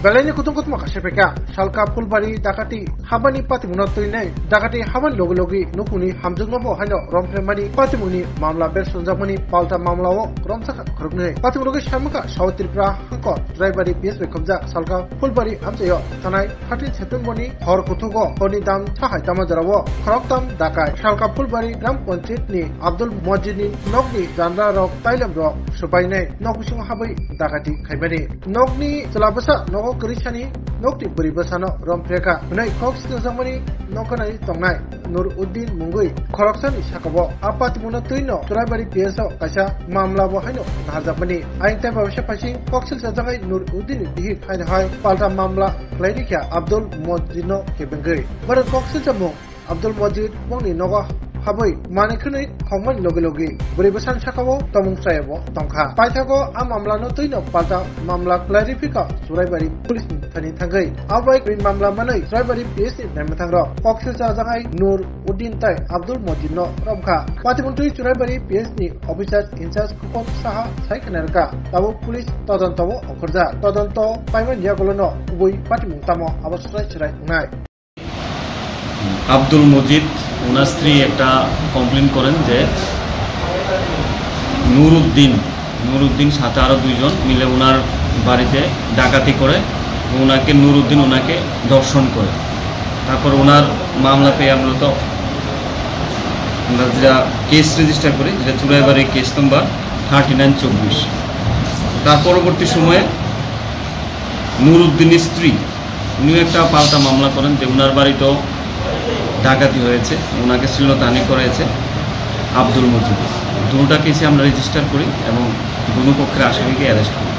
বেলাইনি কুতুম কুতুম কাশেপেকা শালকা ফুলবাড়ি ডাকাতি হাবানি পাতিমুনা তৈনাই ডাকাতি হাবানি লগে লগে নুকুনি হামজুগমাবো হাইনো রমফ্রেমানি পাতিমুনি মামলা বেরসনজামানি পাল্টা মামলাও রমসাখা খরগনে পাতিমুলগে শামকা সাউথ ত্রিপুরা হাঙ্ক ड्राइबारि पिएस बेखमजा सालका फुलबारि आमचायो थानाय 13 सेप्टेम्बरनि हर कुथुगो हरनि दाम थाहाय दामाजारावो खरकताम दाकाय सालका फुलबारि ग्राम पञ्चायतनि आब्दुल मजिदनि नगनि जानरा रक ताइलाम रक सुबाइनाय नगबिसुं हाबै दाकाति खायबानि नगनि चलाबसा नगो करिसानि नगति बोरिबसानो रमफ्रेका नै कक्स नजामनि नकनाय तंनाय नुरउद्दिन मुंगै खरकसानि साकाबो आपातिमुना तैनो ड्राइबारि पिएसआव कायसा मामला बहायनो धारजाबनि आइनता बावसा फासिं कक्सिल साजाङै नुरउद्दिन दिहि खायनाय पाल्टा मामला लायरिखा आब्दुल मजिदनो केबेंगै बर कक्सिल जामु आब्दुल मजिद मंनि नगा हाबै मानेखनै खमन लगे लगे बोरिबसान साकाबो तमुंसायाबो तंखा पाइथागो आ मामलानो तैनो पाल्टा मामला क्लारिफिका सुराइबारि पुलिस थानि थांगै आबाय ग्रीन मामला मानै सुराइबारि पिएस नि नामथांग कक्सिल जाजाङै नुरउद्दिन ताइ आब्दुल मजिदनो रमखा पातिमन्त्रि सुराइबारि पिएस नि अफिसार इनचार्ज कुपन साहा साइखनारका ताबो पुलिस तदन्तबो अंखरजा तदন্ত पाइमान यागलनो उबै पातिमुंतामो अबस्राय छराय नाय আব্দুল মজিদ ওনার স্ত্রী একটা কমপ্লেন করেন যে নুরউদ্দিন সাথে আরও দুইজন মিলে ওনার বাড়িতে ডাকাতি করে ওনাকে নুরউদ্দিন ওনাকে ধর্ষণ করে তারপর ওনার মামলা পেয়ে আমরা যেটা কেস রেজিস্টার করি যেটা চুরাইবাড়ি কেস নম্বর 3924 তার পরবর্তী সময়ে নুরউদ্দিনের স্ত্রী উনিও একটা পাল্টা মামলা করেন যে ওনার বাড়িতেও ডাকাতি হয়েছে ওনাকে শ্লীলতাহানি করেছে আব্দুল মজিদ দুটো কেসে আমরা রেজিস্টার করি এবং দুটো পক্ষের আসামিকে অ্যারেস্ট করি।